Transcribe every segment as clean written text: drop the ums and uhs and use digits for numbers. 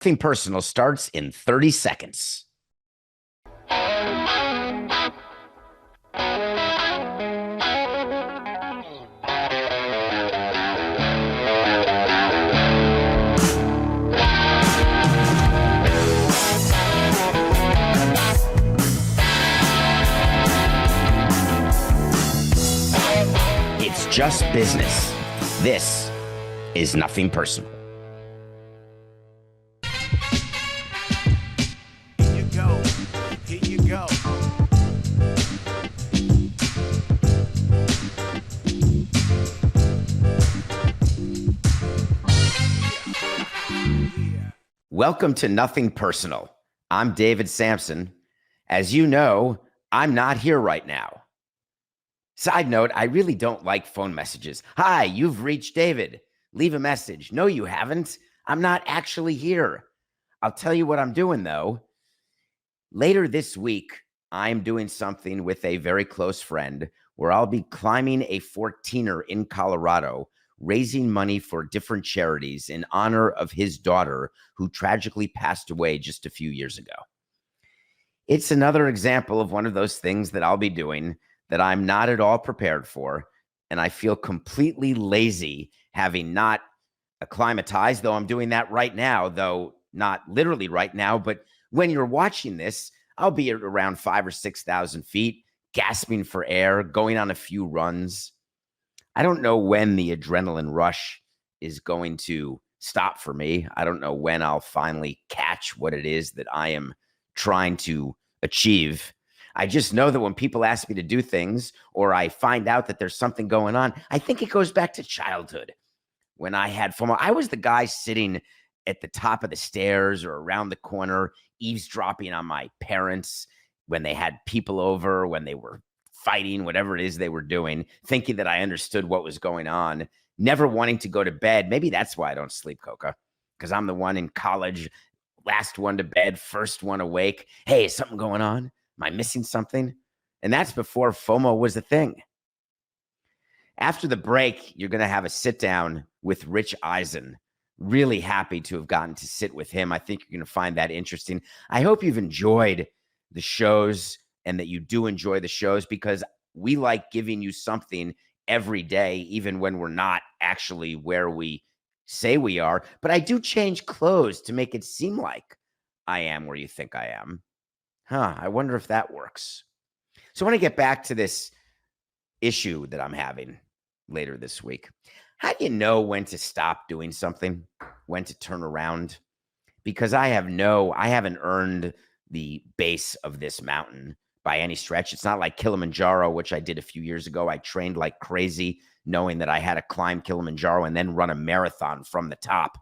Nothing Personal starts in 30 seconds. It's just business. This is Nothing Personal. Welcome to Nothing Personal. I'm David Samson. As you know, I'm not here right now. Side note, I really don't like phone messages. Hi, you've reached David. Leave a message. No, you haven't. I'm not actually here. I'll tell you what I'm doing, though. Later this week, I'm doing something with a very close friend where I'll be climbing a 14er in Colorado, raising money for different charities in honor of his daughter, who tragically passed away just a few years ago. It's another example of one of those things that I'll be doing that I'm not at all prepared for, and I feel completely lazy having not acclimatized, though I'm doing that right now, though not literally right now, but when you're watching this, I'll be at around 5,000 or 6,000 feet, gasping for air, going on a few runs. I don't know when the adrenaline rush is going to stop for me. I don't know when I'll finally catch what it is that I am trying to achieve. I just know that when people ask me to do things or I find out that there's something going on, I think it goes back to childhood when I had FOMO. I was the guy sitting at the top of the stairs or around the corner, eavesdropping on my parents when they had people over, when they were fighting, whatever it is they were doing, thinking that I understood what was going on, never wanting to go to bed. Maybe that's why I don't sleep, Coca, because I'm the one in college, last one to bed, first one awake. Hey, is something going on? Am I missing something? And that's before FOMO was a thing. After the break, you're going to have a sit down with Rich Eisen. Really happy to have gotten to sit with him. I think you're going to find that interesting. I hope you've enjoyed the shows and that you do enjoy the shows, because we like giving you something every day, even when we're not actually where we say we are. But I do change clothes to make it seem like I am where you think I am. I wonder if that works. So I want to get back to this issue that I'm having later this week. How do you know when to stop doing something, when to turn around? Because I haven't earned the base of this mountain by any stretch. It's not like Kilimanjaro, which I did a few years ago. I trained like crazy, knowing that I had to climb Kilimanjaro and then run a marathon from the top.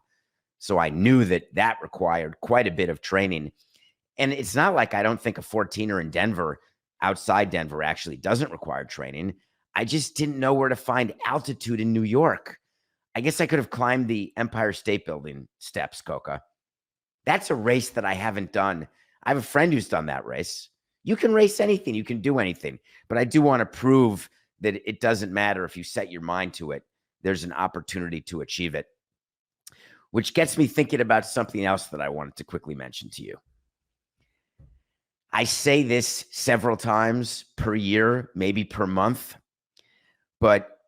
So I knew that that required quite a bit of training. And it's not like I don't think a 14er in Denver, outside Denver, actually doesn't require training. I just didn't know where to find altitude in New York. I guess I could have climbed the Empire State Building steps, Coca. That's a race that I haven't done. I have a friend who's done that race. You can race anything. You can do anything. But I do want to prove that it doesn't matter if you set your mind to it. There's an opportunity to achieve it. Which gets me thinking about something else that I wanted to quickly mention to you. I say this several times per year, maybe per month, but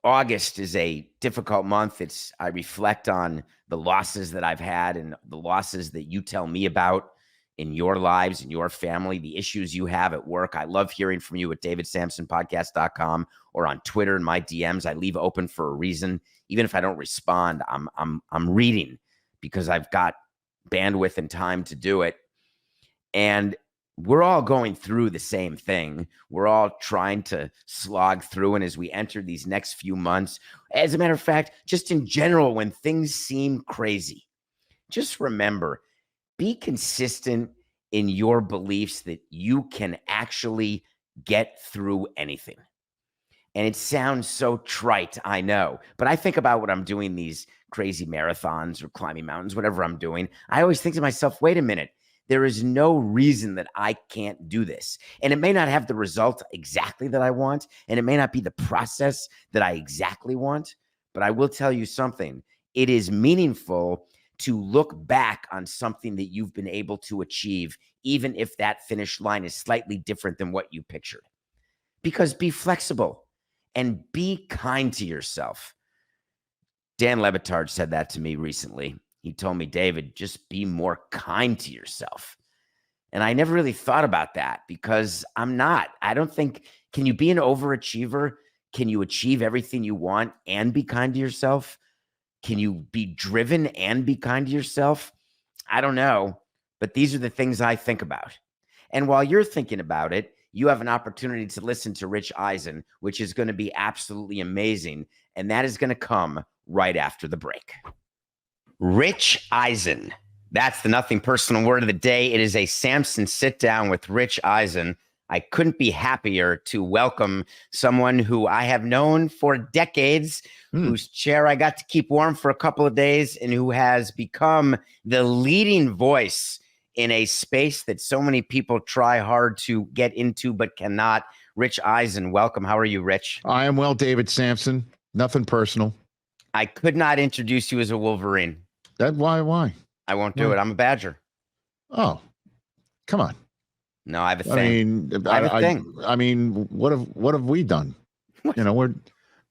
August is a difficult month. I reflect on the losses that I've had and the losses that you tell me about in your lives, in your family, the issues you have at work. I love hearing from you at davidsamsonpodcast.com or on Twitter in my DMs. I leave open for a reason. Even if I don't respond, I'm reading because I've got bandwidth and time to do it. And we're all going through the same thing. We're all trying to slog through. And as we enter these next few months, as a matter of fact, just in general, when things seem crazy, just remember, be consistent in your beliefs that you can actually get through anything. And it sounds so trite, I know, but I think about what I'm doing, these crazy marathons or climbing mountains, whatever I'm doing. I always think to myself, wait a minute, there is no reason that I can't do this. And it may not have the result exactly that I want, and it may not be the process that I exactly want, but I will tell you something. It is meaningful to look back on something that you've been able to achieve, even if that finish line is slightly different than what you pictured. Because be flexible and be kind to yourself. Dan Lebitard said that to me recently. He told me, David, just be more kind to yourself. And I never really thought about that because I'm not. I don't think, can you be an overachiever? Can you achieve everything you want and be kind to yourself? Can you be driven and be kind to yourself? I don't know, but these are the things I think about. And while you're thinking about it, you have an opportunity to listen to Rich Eisen, which is going to be absolutely amazing. And that is going to come right after the break. Rich Eisen. That's the Nothing Personal Word of the Day. It is a Samson Sit-Down with Rich Eisen. I couldn't be happier to welcome someone who I have known for decades, whose chair I got to keep warm for a couple of days, and who has become the leading voice in a space that so many people try hard to get into but cannot. Rich Eisen, welcome. How are you, Rich? I am well, David Samson. Nothing personal. I could not introduce you as a Wolverine. Why? I won't do it. I'm a Badger. Oh, come on. No, I have a thing. I have a thing. I mean, what have we done? You know, what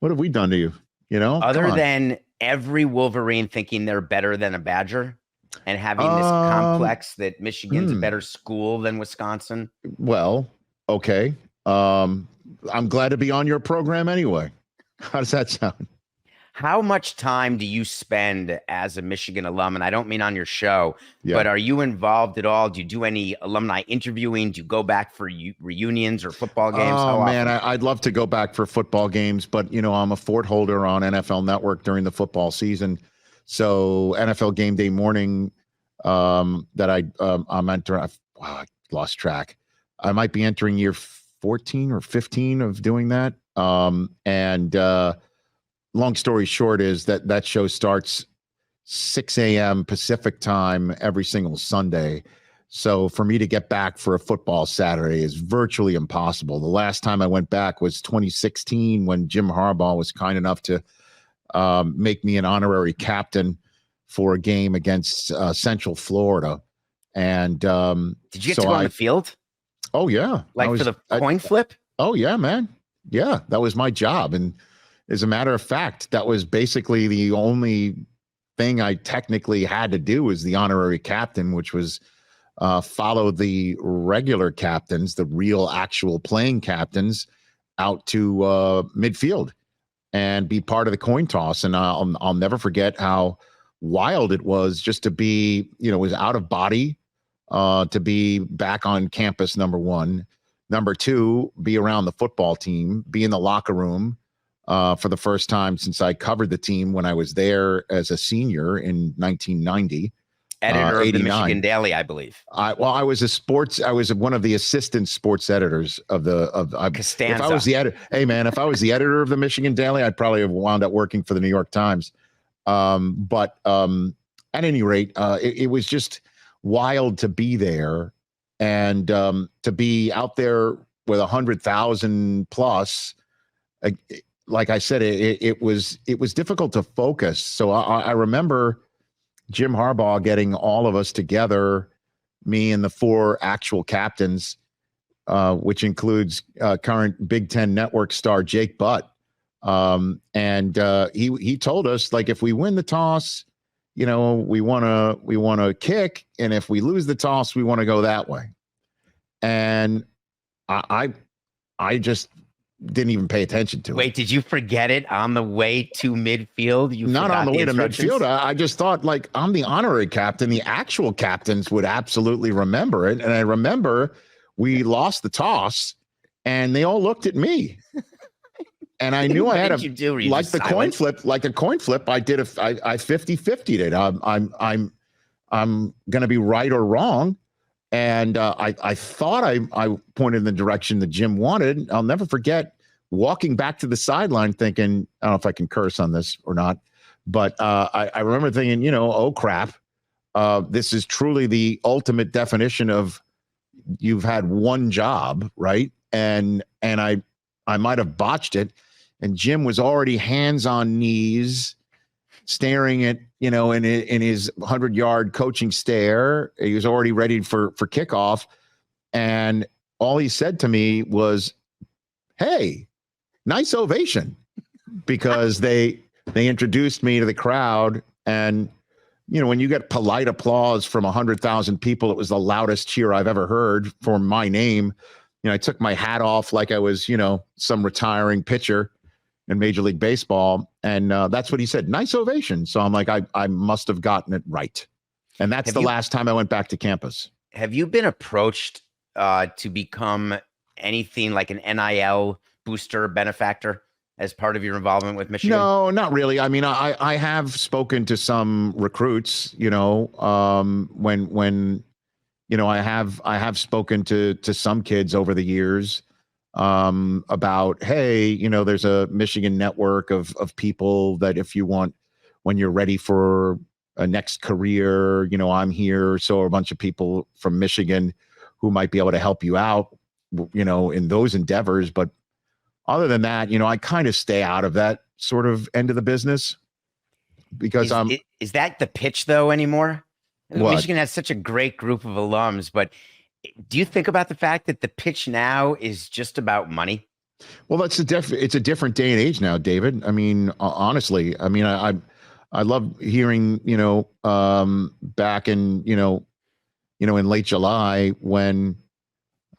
have we done to you? You know, other than every Wolverine thinking they're better than a Badger and having this complex that Michigan's a better school than Wisconsin. Well, okay. I'm glad to be on your program anyway. How does that sound? How much time do you spend as a Michigan alum? And I don't mean on your show, but are you involved at all? Do you do any alumni interviewing? Do you go back for reunions or football games? Oh, man, I'd love to go back for football games, but, you know, I'm a fort holder on NFL Network during the football season. So NFL game day morning that I'm entering, I lost track. I might be entering year 14 or 15 of doing that. Long story short is that show starts 6 a.m. Pacific time every single Sunday. So for me to get back for a football Saturday is virtually impossible. The last time I went back was 2016 when Jim Harbaugh was kind enough to make me an honorary captain for a game against Central Florida. And did you get to go on the field? Oh, yeah. For the coin flip? Oh, yeah, man. Yeah, that was my job. And as a matter of fact, that was basically the only thing I technically had to do as the honorary captain, which was follow the regular captains, the real actual playing captains, out to midfield and be part of the coin toss. And I'll never forget how wild it was just to be, you know, it was out of body to be back on campus, number one. Number two, be around the football team, be in the locker room. For the first time since I covered the team when I was there as a senior in 1990. Editor of the Michigan Daily, I believe. I was one of the assistant sports editors of Costanza. If I was the editor, hey man, if I was the editor of the Michigan Daily, I'd probably have wound up working for the New York Times. But at any rate, it was just wild to be there and to be out there with 100,000 plus. Like I said, it was difficult to focus. So I remember Jim Harbaugh getting all of us together, me and the four actual captains, which includes current Big Ten Network star Jake Butt. And he told us, like, if we win the toss, you know, we want to kick, and if we lose the toss, we want to go that way. And I just didn't even pay attention to it. Wait, did you forget it on the way to midfield? Not on the way to midfield. I just thought, like, I'm the honorary captain. The actual captains would absolutely remember it. And I remember we lost the toss and they all look at me. And I knew I had like a coin flip. I did I 50-50'd it. I'm going to be right or wrong. And I thought I pointed in the direction that Jim wanted. I'll never forget walking back to the sideline thinking, I don't know if I can curse on this or not, but I remember thinking, you know, oh crap, this is truly the ultimate definition of you've had one job, right? And I might have botched it. And Jim was already hands on knees, staring at, in his 100-yard coaching stare. He was already ready for kickoff. And all he said to me was, "Hey, nice ovation," because they introduced me to the crowd. And, when you get polite applause from 100,000 people, it was the loudest cheer I've ever heard for my name. I took my hat off like I was, some retiring pitcher in Major League Baseball. And that's what he said. Nice ovation. So I'm like, I must have gotten it right. And that's the last time I went back to campus. Have you been approached to become anything like an NIL booster benefactor as part of your involvement with Michigan? No, not really. I mean, I have spoken to some recruits, when I have spoken to some kids over the years about, hey, there's a Michigan network of people that if you want, when you're ready for a next career, I'm here. So a bunch of people from Michigan who might be able to help you out, in those endeavors. But other than that, I kind of stay out of that sort of end of the business because is that the pitch though anymore? What? Michigan has such a great group of alums, but do you think about the fact that the pitch now is just about money? Well, it's a different day and age now, David. I mean, honestly, I mean, I love hearing, back in, in late July when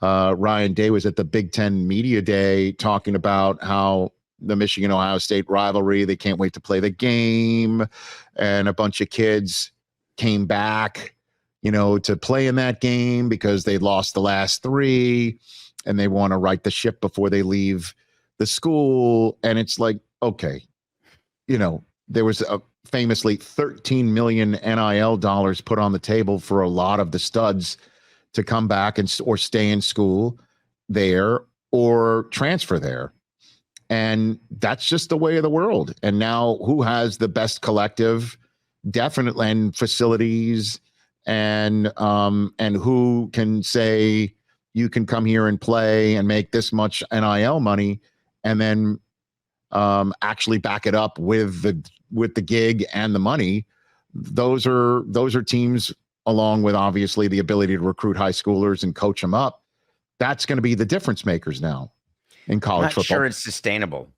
Ryan Day was at the Big Ten Media Day talking about how the Michigan-Ohio State rivalry, they can't wait to play the game. And a bunch of kids came back, to play in that game because they lost the last three and they want to right the ship before they leave the school. And it's like, okay, there was famously 13 million NIL dollars put on the table for a lot of the studs to come back or stay in school there or transfer there. And that's just the way of the world. And now who has the best collective, definitely, and facilities, and who can say you can come here and play and make this much NIL money and then actually back it up with the gig and the money. Those are teams, along with obviously the ability to recruit high schoolers and coach them up. That's going to be the difference makers now in college football. Sure it's sustainable.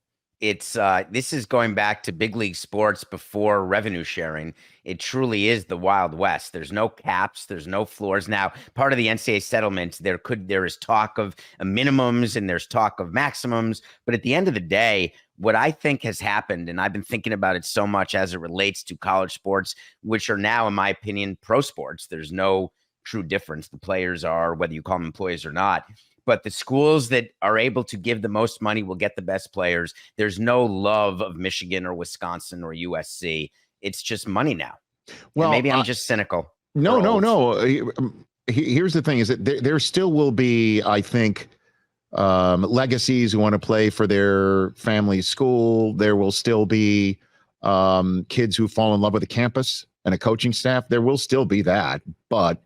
It's this is going back to big league sports before revenue sharing. It truly is the Wild West. There's no caps, there's no floors. Now, part of the NCAA settlement, there is talk of minimums and there's talk of maximums. But at the end of the day, what I think has happened, and I've been thinking about it so much as it relates to college sports, which are now, in my opinion, pro sports. There's no true difference. The players are, whether you call them employees or not. But the schools that are able to give the most money will get the best players. There's no love of Michigan or Wisconsin or USC. It's just money now. Well, and maybe I'm just cynical. No. Here's the thing: is that there still will be, I think, legacies who want to play for their family's school. There will still be kids who fall in love with the campus and a coaching staff. There will still be that, but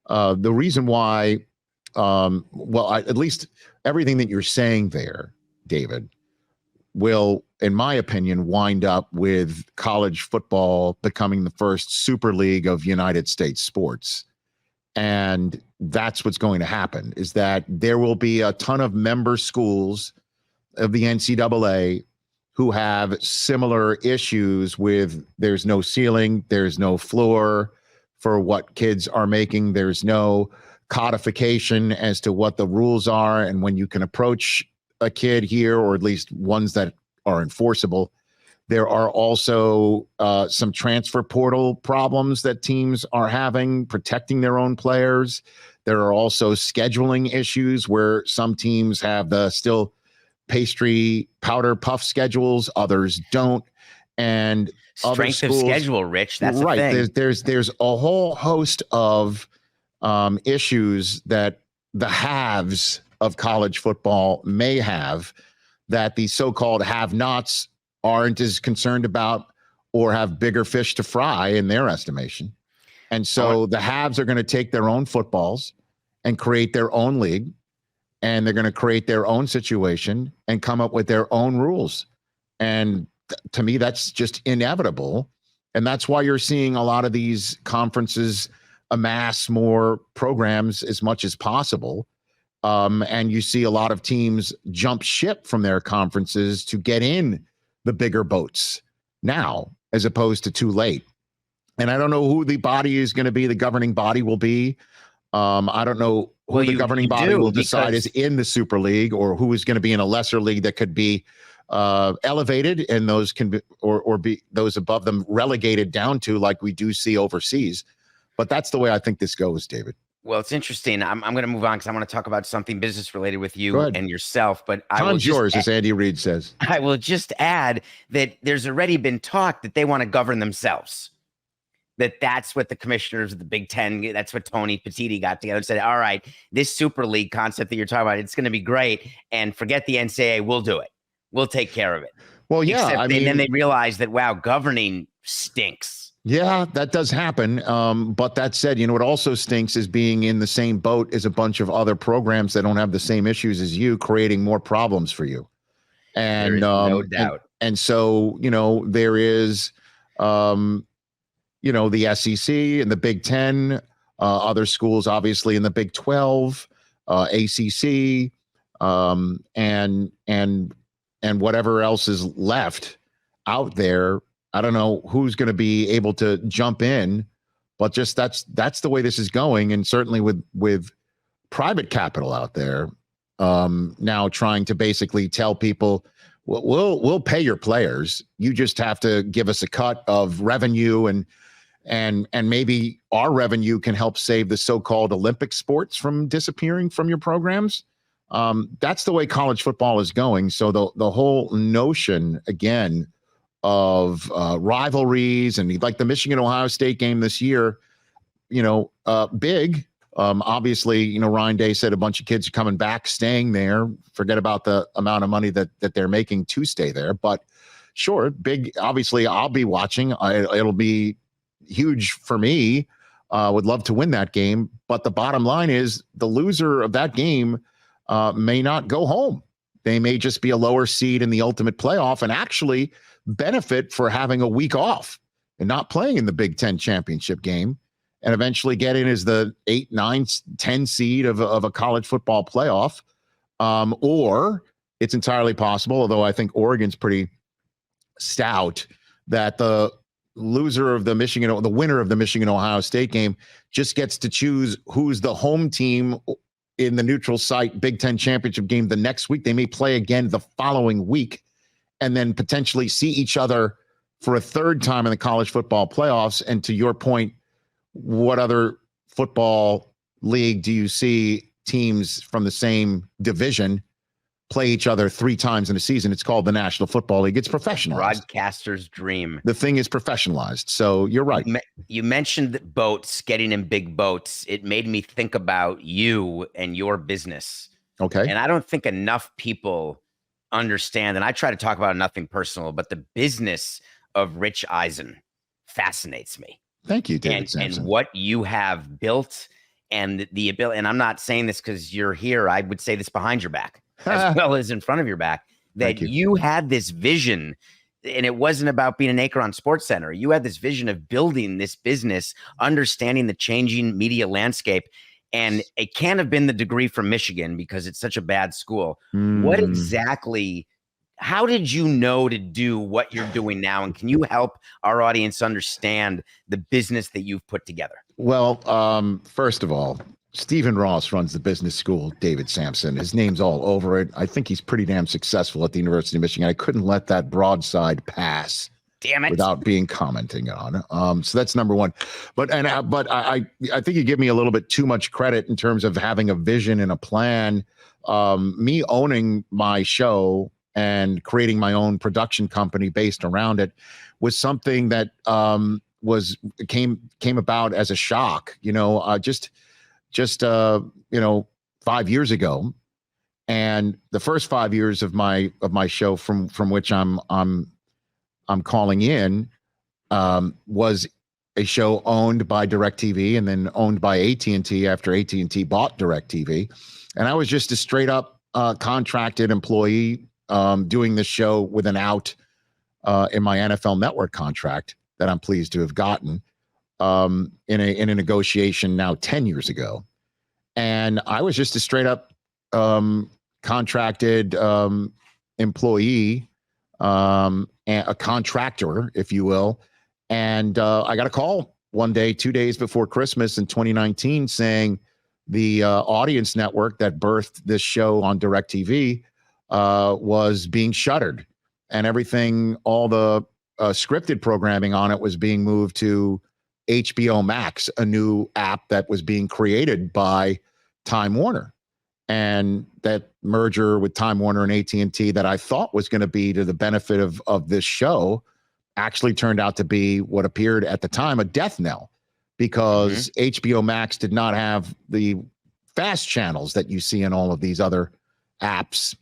the reason why. At least everything that you're saying there, David, will, in my opinion, wind up with college football becoming the first super league of United States sports. And that's what's going to happen, is that there will be a ton of member schools of the NCAA who have similar issues with there's no ceiling, there's no floor for what kids are making, there's no codification as to what the rules are and when you can approach a kid here, or at least ones that are enforceable. There are also some transfer portal problems that teams are having, protecting their own players. There are also scheduling issues where some teams have the still pastry powder puff schedules, others don't. And strength of schedule, Rich. That's right. The thing. There's a whole host of issues that the haves of college football may have that the so-called have-nots aren't as concerned about, or have bigger fish to fry in their estimation. And so the haves are going to take their own footballs and create their own league, and they're going to create their own situation and come up with their own rules. And to me, that's just inevitable. And that's why you're seeing a lot of these conferences amass more programs as much as possible. And you see a lot of teams jump ship from their conferences to get in the bigger boats now, as opposed to too late. And I don't know who the body is going to be. The governing body will be. I don't know who the governing body will decide is in the Super League, or who is going to be in a lesser league that could be elevated, and those can be, or be those above them relegated down to, like we do see overseas. But that's the way I think this goes, David. Well, it's interesting. I'm going to move on because I want to talk about something business related with you and yourself. But time's yours, as Andy Reid says. I will just add that there's already been talk that they want to govern themselves. That's what the commissioners of the Big Ten, that's what Tony Petitti got together and said, all right, this Super League concept that you're talking about, it's going to be great. And forget the NCAA, we'll do it. We'll take care of it. Well, yeah. And then they realized that, wow, governing stinks. Yeah, that does happen. But that said, what also stinks is being in the same boat as a bunch of other programs that don't have the same issues as you, creating more problems for you. And there is no doubt. And so, there is, the SEC and the Big Ten, other schools, obviously in the Big 12, ACC, and whatever else is left out there. I don't know who's going to be able to jump in, but just that's the way this is going. And certainly with private capital out there now trying to basically tell people, we'll pay your players. You just have to give us a cut of revenue, and maybe our revenue can help save the so-called Olympic sports from disappearing from your programs. That's the way college football is going. So the whole notion, again, of rivalries, and like the Michigan-Ohio State game this year, big. Obviously, Ryan Day said a bunch of kids are coming back, staying there. Forget about the amount of money that they're making to stay there. But sure, big. Obviously, I'll be watching. It'll be huge for me. Would love to win that game. But the bottom line is the loser of that game may not go home. They may just be a lower seed in the ultimate playoff and actually benefit for having a week off and not playing in the Big Ten championship game, and eventually get in as the 8, 9, 10 seed of a college football playoff. Or it's entirely possible, although I think Oregon's pretty stout, that the loser of the winner of the Michigan-Ohio State game just gets to choose who's the home team in the neutral site Big Ten championship game the next week. They may play again the following week, and then potentially see each other for a third time in the college football playoffs. And to your point, what other football league do you see teams from the same division play each other 3 times in a season? It's called the National Football League. It's professionalized. Broadcaster's dream. The thing is professionalized. So you're right. You mentioned boats, getting in big boats. It made me think about you and your business. Okay. And I don't think enough people understand, and I try to talk about nothing personal, but the business of Rich Eisen fascinates me. Thank you, David Samson. And what you have built, and the ability, and I'm not saying this because you're here, I would say this behind your back as well as in front of your back, that you had this vision, and it wasn't about being an anchor on SportsCenter. You had this vision of building this business, understanding the changing media landscape. And it can't have been the degree from Michigan because it's such a bad school. What exactly, how did you know to do what you're doing now? And can you help our audience understand the business that you've put together? Well, first of all, Stephen Ross runs the business school, David Samson. His name's all over it. I think he's pretty damn successful at the University of Michigan. I couldn't let that broadside pass. Damn it. Without being commenting on. So that's number one. But I think you give me a little bit too much credit in terms of having a vision and a plan. Me owning my show and creating my own production company based around it was something that came about as a shock, just 5 years ago. And the first 5 years of my show from which I'm calling in was a show owned by DirecTV and then owned by AT&T after AT&T bought DirecTV. And I was just a straight up contracted employee doing this show with an out in my NFL Network contract. that I'm pleased to have gotten in a negotiation now 10 years ago. And I was just a straight up contracted employee, and a contractor, if you will. And I got a call one day, 2 days before Christmas in 2019, saying the audience network that birthed this show on DirecTV was being shuttered, and everything, all the scripted programming on it was being moved to HBO Max, a new app that was being created by Time Warner. And that merger with Time Warner and AT&T that I thought was going to be to the benefit of this show actually turned out to be what appeared at the time a death knell, because HBO Max did not have the fast channels that you see in all of these other apps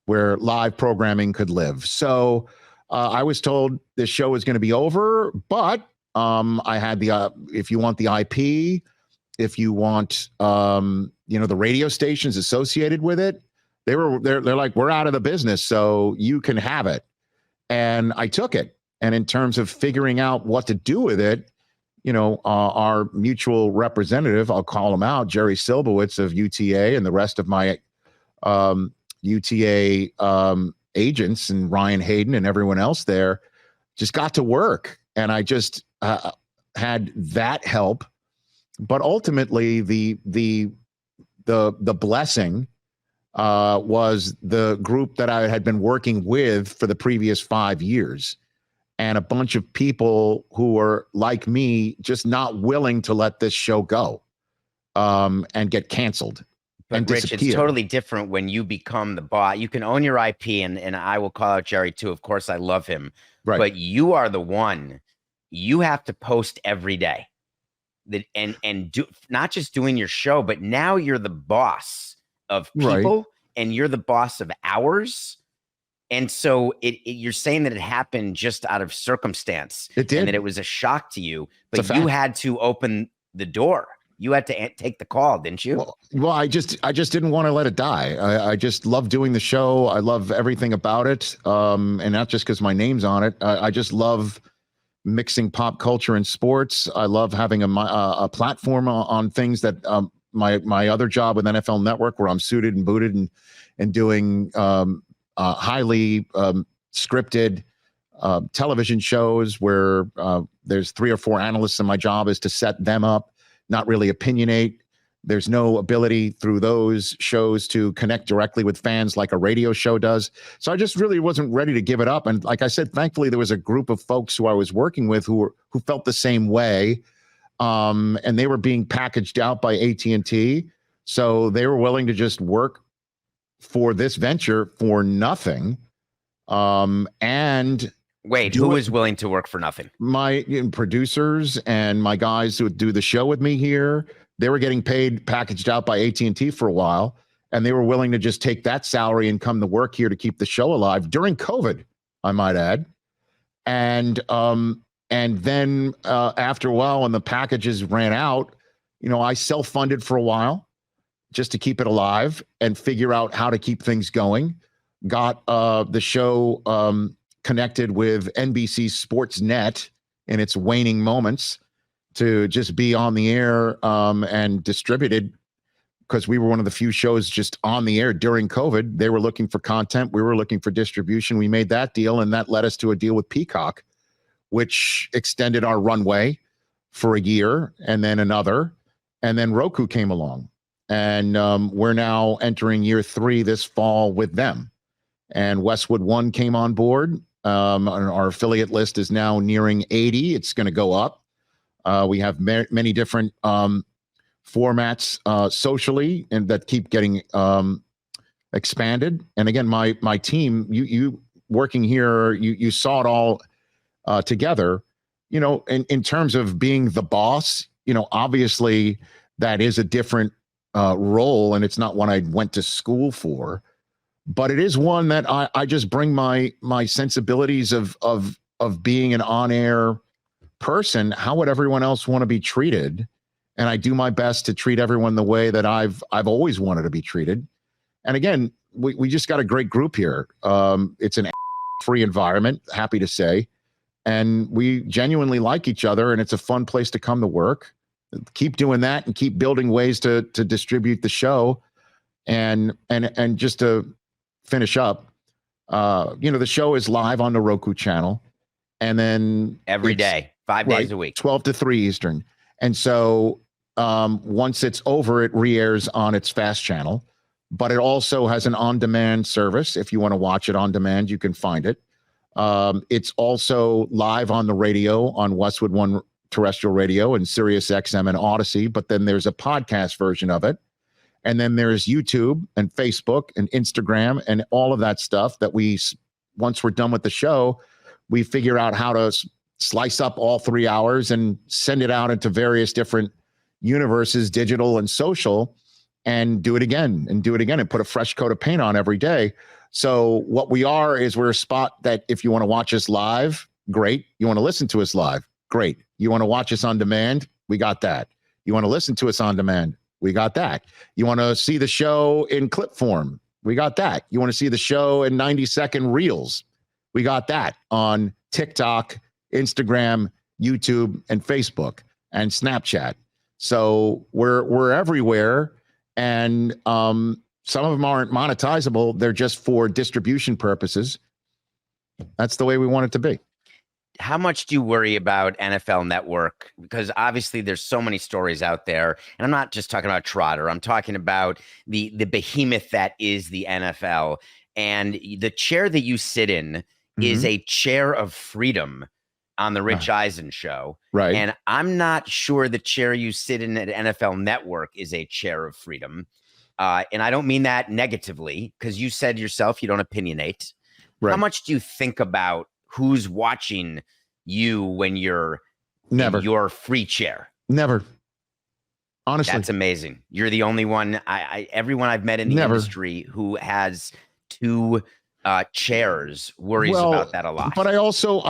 where live programming could live. So I was told this show was going to be over, but I had the if you want the IP, if you want the radio stations associated with it, they're like, we're out of the business, so you can have it. And I took it. And in terms of figuring out what to do with it, our mutual representative, I'll call him out, Jerry Silbowitz of UTA, and the rest of my UTA agents, and Ryan Hayden and everyone else there, just got to work. And I just had that help. But ultimately, the blessing was the group that I had been working with for the previous 5 years, and a bunch of people who were like me, just not willing to let this show go and get canceled. But Rich, it's totally different when you become the boss. You can own your IP, and I will call out Jerry too. Of course, I love him. Right. But you are the one. You have to post every day. And do not just doing your show, but now you're the boss of people, and you're the boss of hours. And so you're saying that it happened just out of circumstance. It did. And that it was a shock to you, but you had to open the door. You had to take the call, didn't you? Well, I just didn't want to let it die. I just love doing the show. I love everything about it. And not just because my name's on it. I just love mixing pop culture and sports. I love having a platform on things that my other job with NFL Network, where I'm suited and booted and doing highly scripted television shows where there's 3 or 4 analysts, and my job is to set them up, not really opinionate. There's no ability through those shows to connect directly with fans like a radio show does. So I just really wasn't ready to give it up. And like I said, thankfully, there was a group of folks who I was working with who felt the same way. And they were being packaged out by AT&T. So they were willing to just work for this venture for nothing. And wait, who was willing to work for nothing? My producers and my guys who would do the show with me here. They were getting paid, packaged out by AT&T for a while, and they were willing to just take that salary and come to work here to keep the show alive during COVID, I might add. And then after a while, when the packages ran out, I self-funded for a while just to keep it alive and figure out how to keep things going. Got the show connected with NBC Sportsnet in its waning moments to just be on the air and distributed, because we were one of the few shows just on the air during COVID. They were looking for content. We were looking for distribution. We made that deal, and that led us to a deal with Peacock, which extended our runway for a year and then another. And then Roku came along, and we're now entering year 3 this fall with them. And Westwood One came on board. Our affiliate list is now nearing 80. It's going to go up. We have many different formats socially, and that keep getting expanded. And again, my team, you working here, you saw it all together. In terms of being the boss, obviously that is a different role, and it's not one I went to school for, but it is one that I just bring my sensibilities of being an on-air person. How would everyone else want to be treated? And I do my best to treat everyone the way that I've always wanted to be treated. And again, we just got a great group here. It's an free environment, happy to say. and we genuinely like each other, and it's a fun place to come to work. Keep doing that and keep building ways to distribute the show. And just to finish up, the show is live on the Roku channel, and then every day, 5 days a week, 12 to 3 Eastern. And so once it's over, it re-airs on its FAST channel, but it also has an on-demand service. If you want to watch it on demand, you can find it. It's also live on the radio on Westwood One terrestrial radio and Sirius XM and Audacy, but then there's a podcast version of it. And then there's YouTube and Facebook and Instagram and all of that stuff that once we're done with the show, we figure out how to slice up all 3 hours and send it out into various different universes, digital and social, and do it again and put a fresh coat of paint on every day. So what we're a spot that if you want to watch us live, great. You want to listen to us live, great. You want to watch us on demand, we got that. You want to listen to us on demand, we got that. You want to see the show in clip form, we got that. You want to see the show in 90-second reels, we got that on TikTok, Instagram, YouTube, and Facebook, and Snapchat. So we're everywhere, and some of them aren't monetizable. They're just for distribution purposes. That's the way we want it to be. How much do you worry about NFL Network? Because obviously there's so many stories out there, and I'm not just talking about Trotter. I'm talking about the behemoth that is the NFL, and the chair that you sit in is a chair of freedom on the Rich Eisen show. Right. And I'm not sure the chair you sit in at NFL Network is a chair of freedom. And I don't mean that negatively, because you said yourself you don't opinionate. Right. How much do you think about who's watching you when you're in your free chair? Never. Honestly. That's amazing. You're the only one. Everyone I've met in the industry who has two chairs worries about that a lot. But I also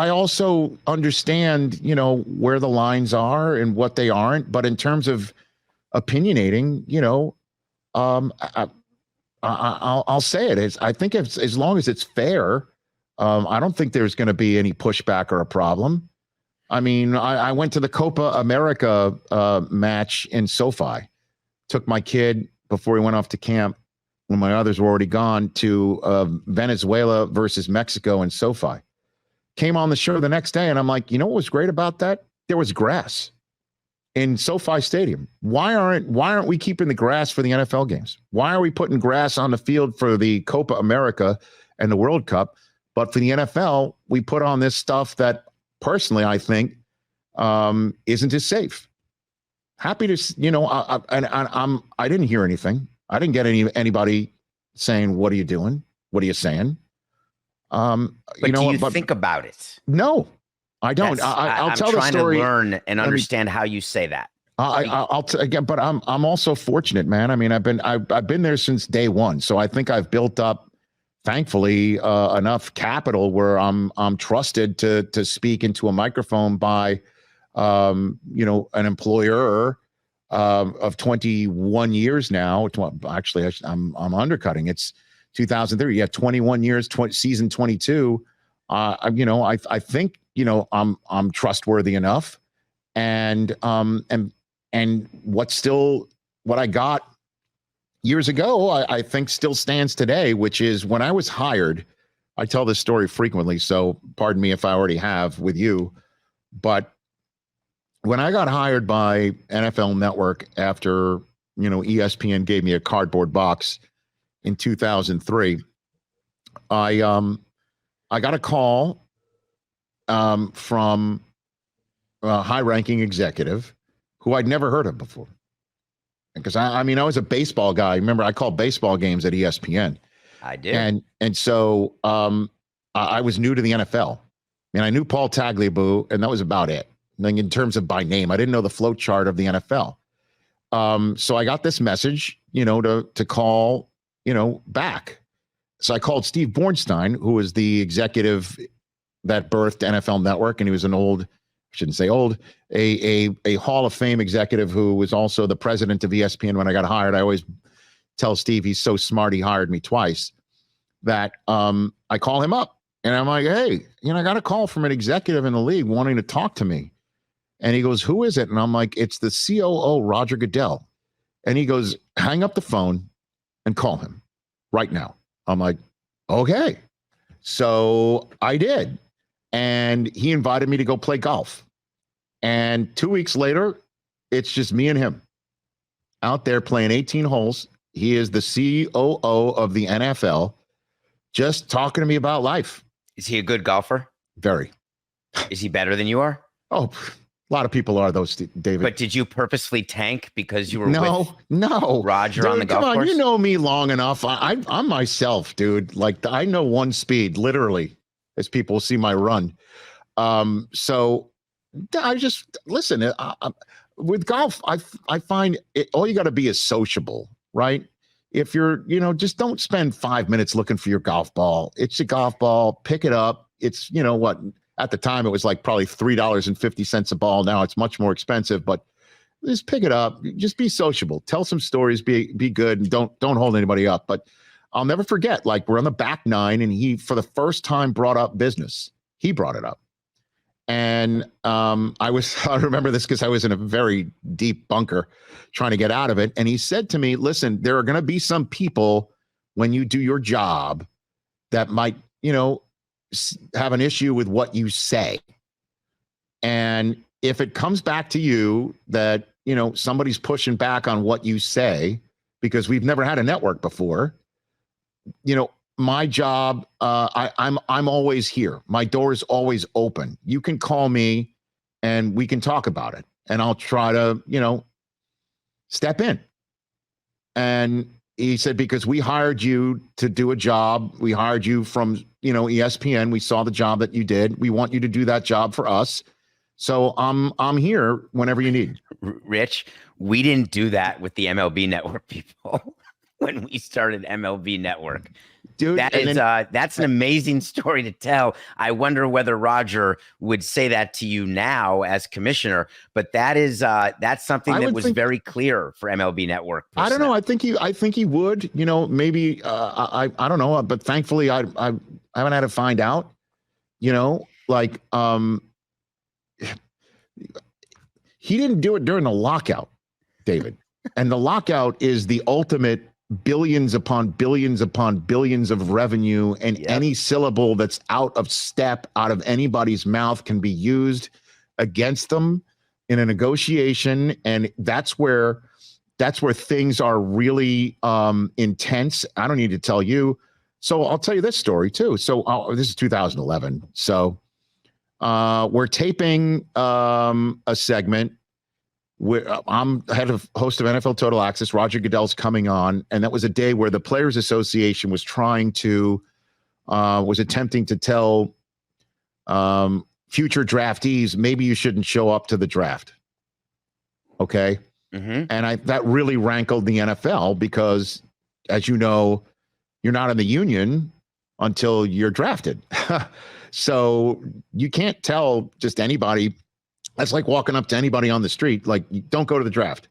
understand, where the lines are and what they aren't. But in terms of opinionating, I'll say it. I think as long as it's fair, I don't think there's going to be any pushback or a problem. I mean, I went to the Copa America match in SoFi. Took my kid before he went off to camp when my others were already gone to Venezuela versus Mexico in SoFi. Came on the show the next day, and I'm like, what was great about that? There was grass in SoFi Stadium. Why aren't we keeping the grass for the NFL games? Why are we putting grass on the field for the Copa America and the World Cup? But for the NFL, we put on this stuff that personally I think isn't as safe. Happy to, I didn't hear anything. I didn't get anybody saying, "What are you doing? What are you saying?" But do you think about it? No, I don't. I'll tell the story. I'm trying to learn and understand how you say that. Again, but I'm also fortunate, man. I mean, I've been there since day one, so I think I've built up, thankfully, enough capital where I'm trusted to speak into a microphone by, an employer of 21 years now. Actually, I'm undercutting. It's 2003. Yeah, 21 years. Season 22. I think I'm trustworthy enough, and what I got years ago, I think still stands today, which is when I was hired. I tell this story frequently, so pardon me if I already have with you, but when I got hired by NFL Network after, ESPN gave me a cardboard box in 2003, I got a call from a high-ranking executive who I'd never heard of before. Because I was a baseball guy. Remember, I called baseball games at ESPN. I did. And so I was new to the NFL. I mean, I knew Paul Tagliabue, and that was about it. Like in terms of by name, I didn't know the flow chart of the NFL. So I got this message, to call, back. So I called Steve Bornstein, who was the executive that birthed NFL Network, and he was an old, I shouldn't say old, a Hall of Fame executive who was also the president of ESPN when I got hired. I always tell Steve he's so smart he hired me twice. That I call him up And I'm like, hey, I got a call from an executive in the league wanting to talk to me. And he goes, who is it? And I'm like, it's the COO, Roger Goodell. And he goes, hang up the phone and call him right now. I'm like, okay. So I did. And he invited me to go play golf. And 2 weeks later, it's just me and him out there playing 18 holes. He is the COO of the NFL, just talking to me about life. Is he a good golfer? Very. Is he better than you are? Oh, a lot of people are, those, David. But did you purposely tank because you were with Roger dude, on the golf course? You know me long enough. I'm myself, dude. Like, I know one speed, literally, as people see my run. So I just listen. With golf, I find all you got to be is sociable, right? If you're, just don't spend 5 minutes looking for your golf ball. It's a golf ball. Pick it up. It's, what, at the time it was like probably $3.50 a ball. Now it's much more expensive, but just pick it up. Just be sociable. Tell some stories. Be good. And don't hold anybody up. But I'll never forget, like, we're on the back nine, and he, for the first time, brought up business. He brought it up. And I remember this because I was in a very deep bunker trying to get out of it. And he said to me, listen, there are going to be some people when you do your job that might, have an issue with what you say. And if it comes back to you that, somebody's pushing back on what you say, because we've never had a network before, my job, I'm always here. My door is always open. You can call me and we can talk about it. And I'll try to, step in. And he said, because we hired you to do a job. We hired you from, ESPN. We saw the job that you did. We want you to do that job for us. So I'm here whenever you need. Rich, we didn't do that with the MLB Network people when we started MLB Network. Dude, that's an amazing story to tell. I wonder whether Roger would say that to you now as commissioner, but that's something that was very clear for MLB Network personnel. I don't know. I think he would, maybe I don't know, but thankfully I haven't had to find out, like he didn't do it during the lockout, David. And the lockout is the ultimate billions upon billions upon billions of revenue, and any syllable that's out of step out of anybody's mouth can be used against them in a negotiation. And that's where things are really intense. I don't need to tell you. So I'll tell you this story too. So this is 2011. So we're taping a segment. I'm host of NFL Total Access. Roger Goodell's coming on, and that was a day where the Players Association was attempting to tell future draftees, maybe you shouldn't show up to the draft. Okay, and that really rankled the NFL because, as you know, you're not in the union until you're drafted, so you can't tell just anybody. That's like walking up to anybody on the street, like, don't go to the draft.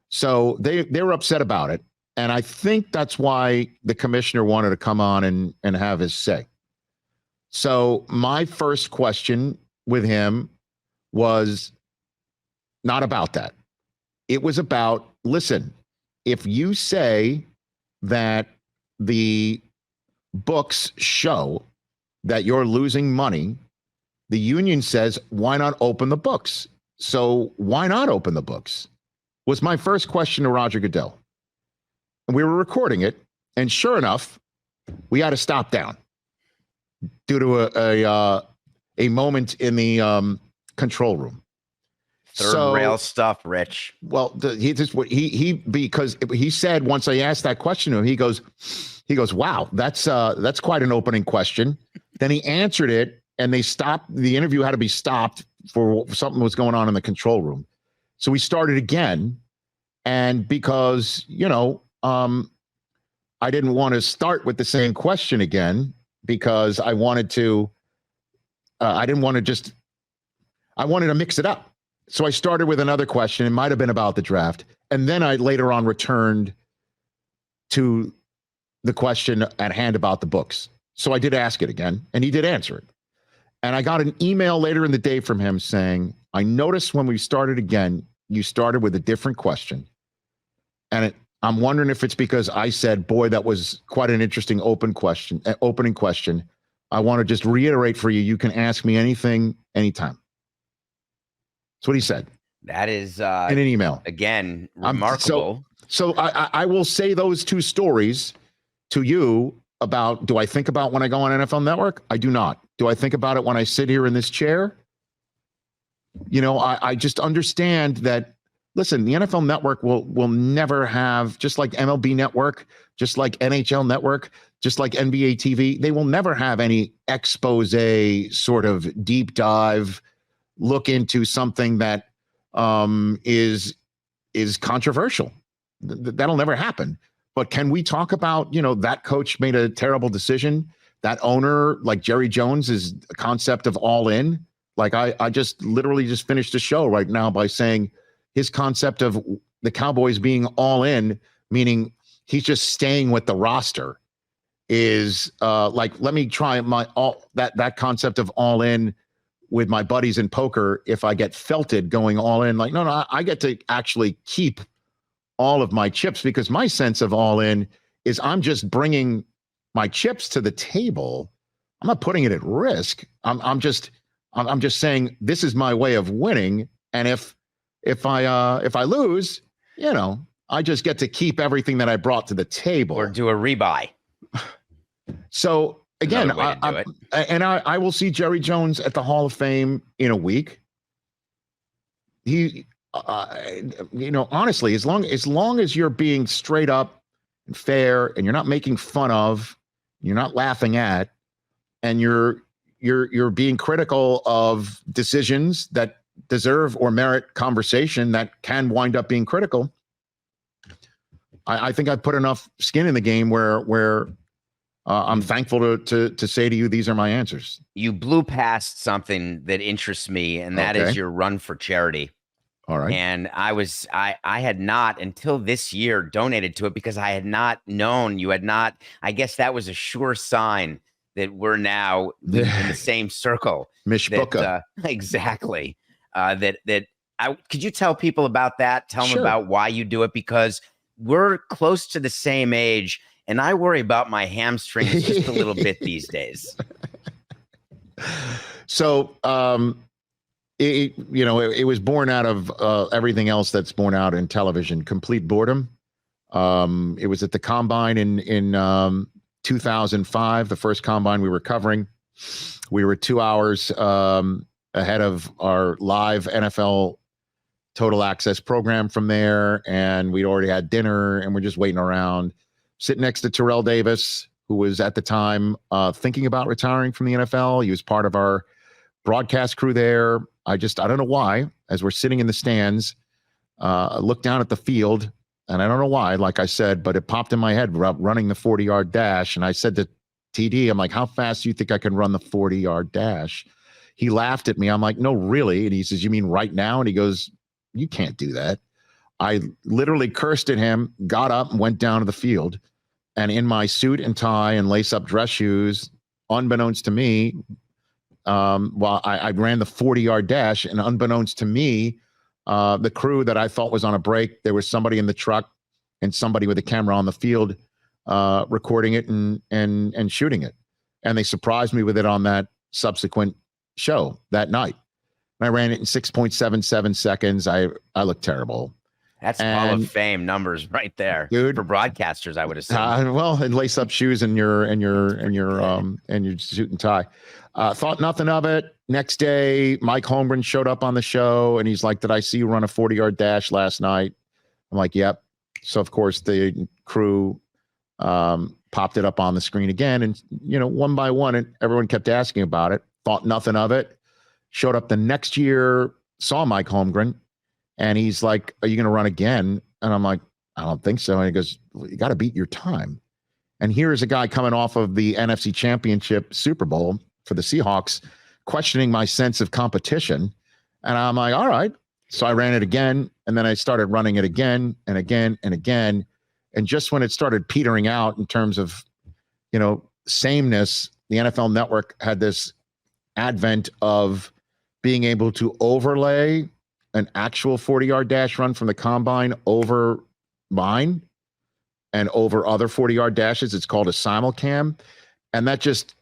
So they were upset about it. And I think that's why the commissioner wanted to come on and have his say. So my first question with him was not about that. It was about, listen, if you say that the books show that you're losing money, the union says, why not open the books? So why not open the books? Was my first question to Roger Goodell. And we were recording it. And sure enough, we had to stop down due to a moment in the control room. Third rail stuff, Rich. Well, because he said, once I asked that question to him, he goes, wow, that's quite an opening question. Then he answered it. And the interview had to be stopped for something was going on in the control room. So we started again. And because, I didn't want to start with the same question again, because I wanted to, I wanted to mix it up. So I started with another question. It might've been about the draft. And then I later on returned to the question at hand about the books. So I did ask it again, and he did answer it. And I got an email later in the day from him saying, I noticed when we started again, you started with a different question. And I'm wondering if it's because I said, boy, that was quite an interesting opening question. I want to just reiterate for you, you can ask me anything, anytime. That's what he said. That is in an email. Again, remarkable. So I will say those two stories to you about, do I think about when I go on NFL Network? I do not. Do I think about it when I sit here in this chair? You know, I just understand that, listen, the NFL Network will never have, just like MLB Network, just like NHL Network, just like NBA TV, they will never have any expose sort of deep dive look into something that is controversial. That'll never happen. But can we talk about, you know, that coach made a terrible decision? That owner, like Jerry Jones, is a concept of all in. Like I just literally just finished the show right now by saying his concept of the Cowboys being all in, meaning he's just staying with the roster, is like, let me try that concept of all in with my buddies in poker. If I get felted going all in, like, no, I get to actually keep all of my chips, because my sense of all in is I'm just bringing my chips to the table. I'm not putting it at risk. I'm just saying this is my way of winning. And if I lose, you know, I just get to keep everything that I brought to the table, or do a rebuy. So again, I will see Jerry Jones at the Hall of Fame in a week. He, you know, honestly, as long as you're being straight up and fair, and you're not making fun of, you're not laughing at, and you're being critical of decisions that deserve or merit conversation that can wind up being critical, I think I've put enough skin in the game where I'm thankful to say to you, these are my answers. You blew past something that interests me, and that is your run for charity. All right. And I had not until this year donated to it, because I had not known you had not. I guess that was a sure sign that we're now in the same circle. Mishbuka. Exactly. Could you tell people about that? Tell them about why you do it, because we're close to the same age, and I worry about my hamstrings just a little bit these days. So, it was born out of everything else that's born out in television, complete boredom. It was at the Combine in 2005, the first Combine we were covering. We were 2 hours ahead of our live NFL Total Access program from there, and we'd already had dinner, and we're just waiting around, sitting next to Terrell Davis, who was at the time thinking about retiring from the NFL. He was part of our broadcast crew there. I don't know why, as we're sitting in the stands, I looked down at the field, and I don't know why, like I said, but it popped in my head running the 40-yard dash. And I said to TD, I'm like, how fast do you think I can run the 40-yard dash? He laughed at me. I'm like, no, really? And he says, you mean right now? And he goes, you can't do that. I literally cursed at him, got up and went down to the field. And in my suit and tie and lace-up dress shoes, unbeknownst to me, while I ran the 40-yard dash, and unbeknownst to me, the crew that I thought was on a break, there was somebody in the truck and somebody with a camera on the field recording it and shooting it. And they surprised me with it on that subsequent show that night. And I ran it in 6.77 seconds. I looked terrible. That's Hall of Fame numbers right there, dude, for broadcasters, I would assume. Well, and lace up shoes and your suit and tie. Thought nothing of it. Next day, Mike Holmgren showed up on the show, and he's like, "Did I see you run a 40-yard dash last night?" I'm like, "Yep." So of course the crew popped it up on the screen again, and one by one, and everyone kept asking about it. Thought nothing of it. Showed up the next year, saw Mike Holmgren, and he's like, "Are you going to run again?" And I'm like, "I don't think so." And he goes, well, "You got to beat your time." And here's a guy coming off of the NFC Championship Super Bowl for the Seahawks, questioning my sense of competition. And I'm like, all right. So I ran it again, and then I started running it again and again and again. And just when it started petering out in terms of, sameness, the NFL Network had this advent of being able to overlay an actual 40-yard dash run from the combine over mine and over other 40-yard dashes. It's called a simulcam. And it just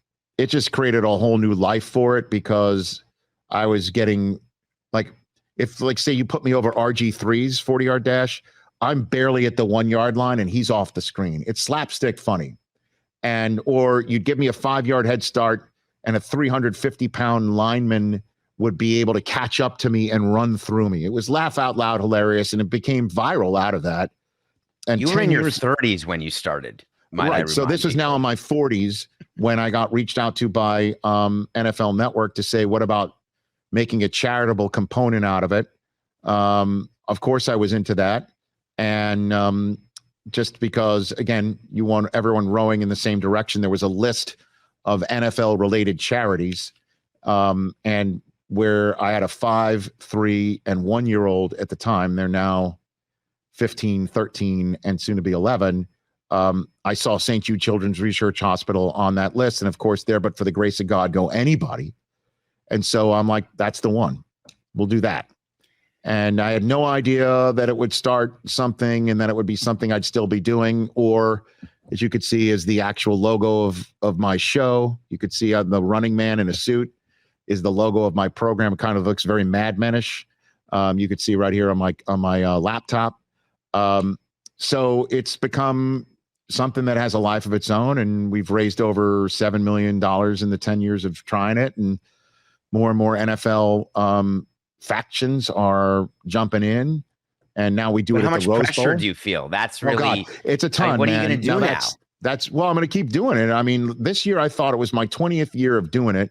created a whole new life for it, because I was getting, like, if, like, say you put me over RG3's 40-yard dash, I'm barely at the 1 yard line and he's off the screen. It's slapstick funny. Or you'd give me a 5-yard head start and a 350-pound lineman would be able to catch up to me and run through me. It was laugh out loud hilarious, and it became viral out of that. And you were in your 30s when you started. Right. So this was now in my 40s when I got reached out to by NFL Network to say, what about making a charitable component out of it? Of course, I was into that. And just because, again, you want everyone rowing in the same direction, there was a list of NFL-related charities. And where I had a 5, 3, and 1 year old at the time, they're now 15, 13, and soon to be 11. I saw St. Jude Children's Research Hospital on that list. And of course, there, but for the grace of God, go anybody. And so I'm like, that's the one. We'll do that. And I had no idea that it would start something and that it would be something I'd still be doing. Or, as you could see, is the actual logo of my show. You could see the running man in a suit is the logo of my program. It kind of looks very Mad Men-ish. You could see right here on my laptop. So it's become something that has a life of its own, and we've raised over $7 million in the 10 years of trying it, and more NFL factions are jumping in, and now we do it at the Rose Bowl. How much pressure do you feel? That's really, oh God, it's a ton. What man. are you going to do now? Well, I'm going to keep doing it. I mean, this year I thought it was my 20th year of doing it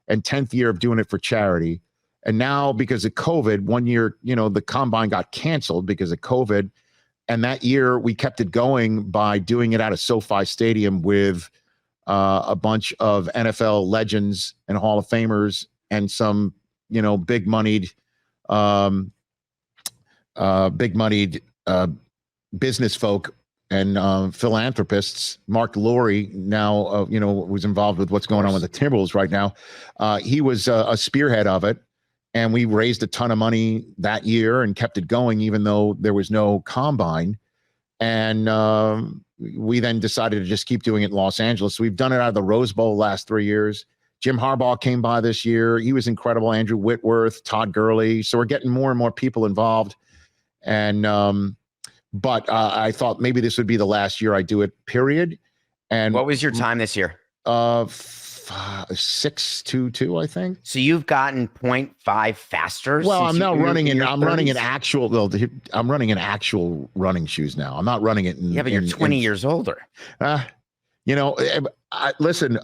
and 10th year of doing it for charity. And now, because of COVID, 1 year, the combine got canceled because of COVID. And that year we kept it going by doing it out of SoFi Stadium with a bunch of NFL legends and Hall of Famers and some, big moneyed business folk and philanthropists. Mark Laurie now, was involved with what's going on with the Timberwolves right now. He was a spearhead of it. And we raised a ton of money that year and kept it going, even though there was no combine. And we then decided to just keep doing it in Los Angeles. So we've done it out of the Rose Bowl the last 3 years. Jim Harbaugh came by this year. He was incredible. Andrew Whitworth, Todd Gurley. So we're getting more and more people involved. And but I thought maybe this would be the last year I do it, period. And what was your time this year? 6:22, I think. So you've gotten 0.5 faster. Well, I'm now running in. I'm running an actual. Well, I'm running in actual running shoes now. I'm not running it. Yeah, but you're 20 years older. Listen.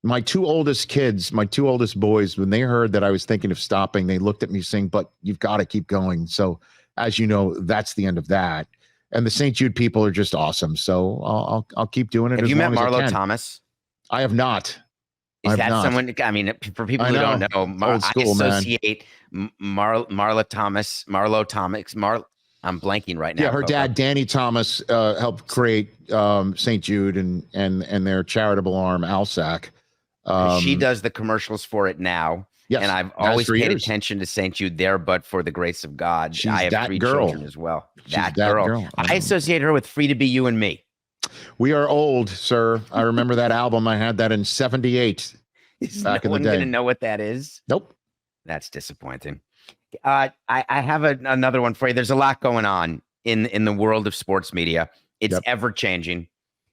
My two oldest kids, my two oldest boys, when they heard that I was thinking of stopping, they looked at me saying, "But you've got to keep going." So, as you know, that's the end of that. And the St. Jude people are just awesome. So I'll keep doing it. Have you met Marlo Thomas? I have not. Is that someone? I mean, for people who don't know, old school, I associate Marlo Thomas. I'm blanking right now. Yeah, her dad, Danny Thomas, helped create St. Jude and their charitable arm, ALSAC. She does the commercials for it now. Yes, and I've always paid attention to St. Jude there, but for the grace of God, I have 3 children as well. That girl. I associate her with Free to Be You and Me. We are old, sir. I remember that album. I had that in 78 back in the day. Going to know what that is? Nope. That's disappointing. I have another one for you. There's a lot going on in the world of sports media. It's ever changing.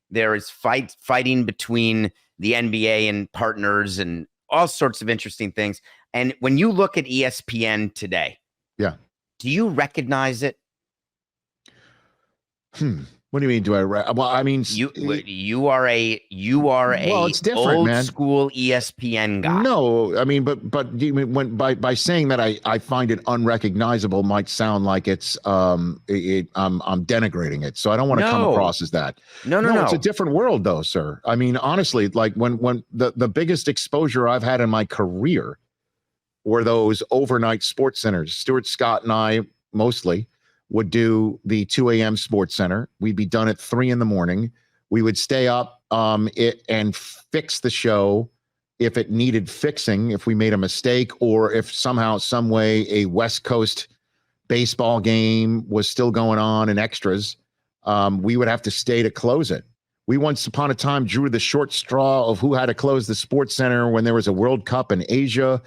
There is fighting between the NBA and partners and all sorts of interesting things. And when you look at ESPN today, do you recognize it? What do you mean? Well, I mean, you are a it's different, old man. School ESPN guy. No, I mean, but do you mean when by saying that I find it unrecognizable might sound like it's I'm denigrating it. So I don't want to come across as that. No. It's a different world though, sir. I mean, honestly, like when the biggest exposure I've had in my career were those overnight sports centers. Stuart Scott and I mostly would do the 2 a.m. Sports Center. We'd be done at 3 a.m. We would stay up it and fix the show if it needed fixing, if we made a mistake, or if somehow, some way, a West Coast baseball game was still going on and extras, we would have to stay to close it. We once upon a time drew the short straw of who had to close the Sports Center when there was a World Cup in Asia,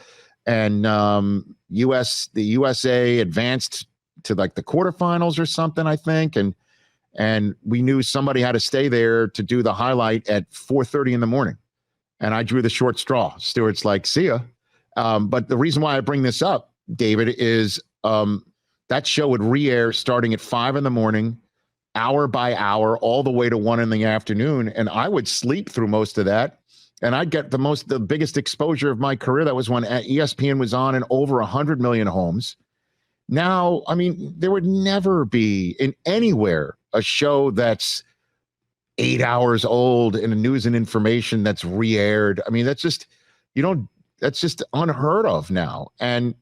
and the USA advanced to like the quarterfinals or something, I think, and we knew somebody had to stay there to do the highlight at 4:30 in the morning, and I drew the short straw. Stewart's like, "See ya." But the reason why I bring this up, David, is that show would re-air starting at 5 in the morning, hour by hour, all the way to 1 in the afternoon. And I would sleep through most of that. And I'd get the biggest exposure of my career. That was when ESPN was on in over 100 million homes. Now, I mean, there would never be in anywhere a show that's 8 hours old in a news and information that's re-aired. I mean, that's just unheard of now. And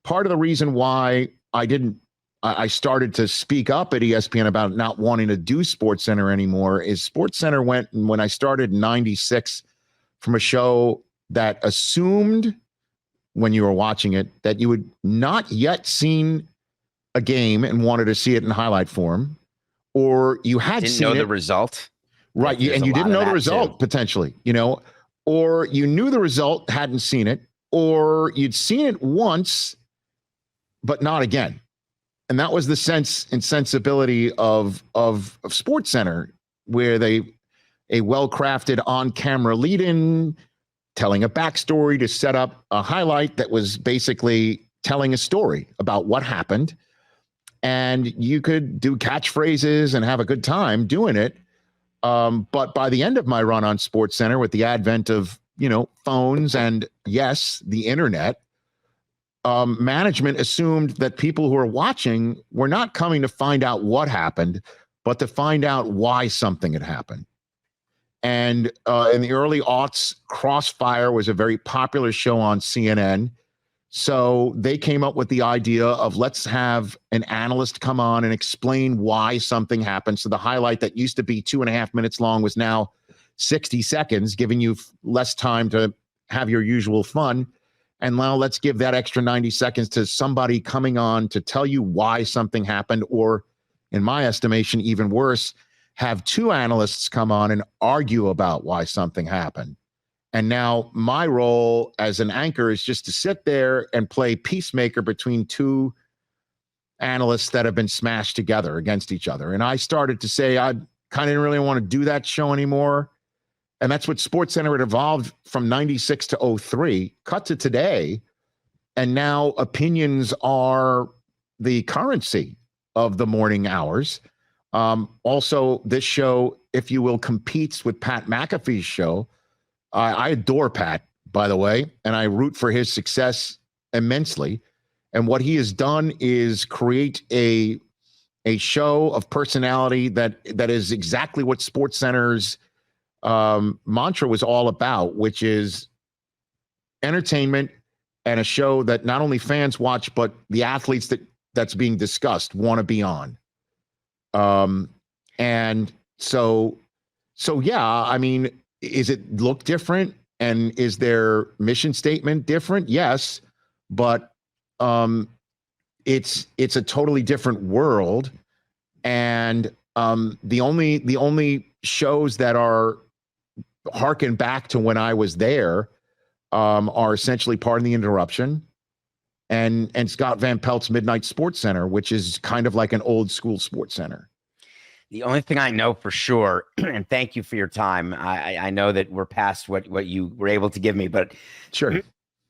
part of the reason why I started to speak up at ESPN about not wanting to do SportsCenter anymore is SportsCenter went, when I started in 96, from a show that assumed when you were watching it that you had not yet seen a game and wanted to see it in highlight form, or you had didn't seen know it, the result. right? And you didn't know the result too. Potentially, or you knew the result, hadn't seen it, or you'd seen it once, but not again. And that was the sense and sensibility of SportsCenter, where a well-crafted on-camera lead-in, telling a backstory to set up a highlight that was basically telling a story about what happened. And you could do catchphrases and have a good time doing it. But by the end of my run on SportsCenter, with the advent of, phones and, yes, the internet, management assumed that people who are watching were not coming to find out what happened, but to find out why something had happened. And in the early aughts, Crossfire was a very popular show on CNN. So they came up with the idea of, let's have an analyst come on and explain why something happened. So the highlight that used to be 2.5 minutes long was now 60 seconds, giving you less time to have your usual fun. And now let's give that extra 90 seconds to somebody coming on to tell you why something happened, or, in my estimation, even worse, have two analysts come on and argue about why something happened. And now my role as an anchor is just to sit there and play peacemaker between two analysts that have been smashed together against each other. And I started to say I kind of didn't really want to do that show anymore. And that's what SportsCenter had evolved from 96 to 03, cut to today. And now opinions are the currency of the morning hours. Also, this show, if you will, competes with Pat McAfee's show. I adore Pat, by the way, and I root for his success immensely. And what he has done is create a show of personality that is exactly what SportsCenter's mantra was all about, which is entertainment and a show that not only fans watch, but the athletes that's being discussed want to be on. And so yeah, I mean, is it look different? And is their mission statement different? Yes, but it's a totally different world. And the only shows that are harken back to when I was there are essentially Pardon the Interruption and Scott Van Pelt's Midnight Sports Center, which is kind of like an old school Sports Center. The only thing I know for sure, and thank you for your time. I know that we're past what you were able to give me, but sure.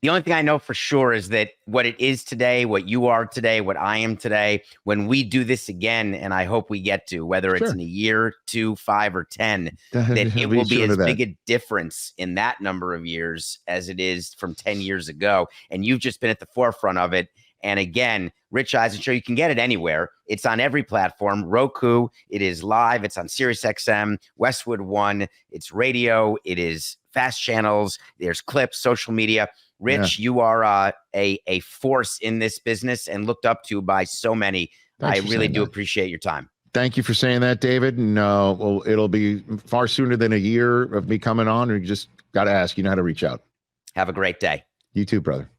The only thing I know for sure is that what it is today, what you are today, what I am today, when we do this again, and I hope we get to, whether it's in a year, 2, 5, or 10, that it will be as big a difference in that number of years as it is from 10 years ago. And you've just been at the forefront of it. And again, Rich Eisen Show, you can get it anywhere. It's on every platform. Roku, it is live. It's on SiriusXM, Westwood One. It's radio. It is fast channels. There's clips, social media. Rich, you are a force in this business and looked up to by so many. I really do appreciate your time. Thank you for saying that, David. And well, it'll be far sooner than a year of me coming on. You just got to ask, you know how to reach out. Have a great day. You too, brother.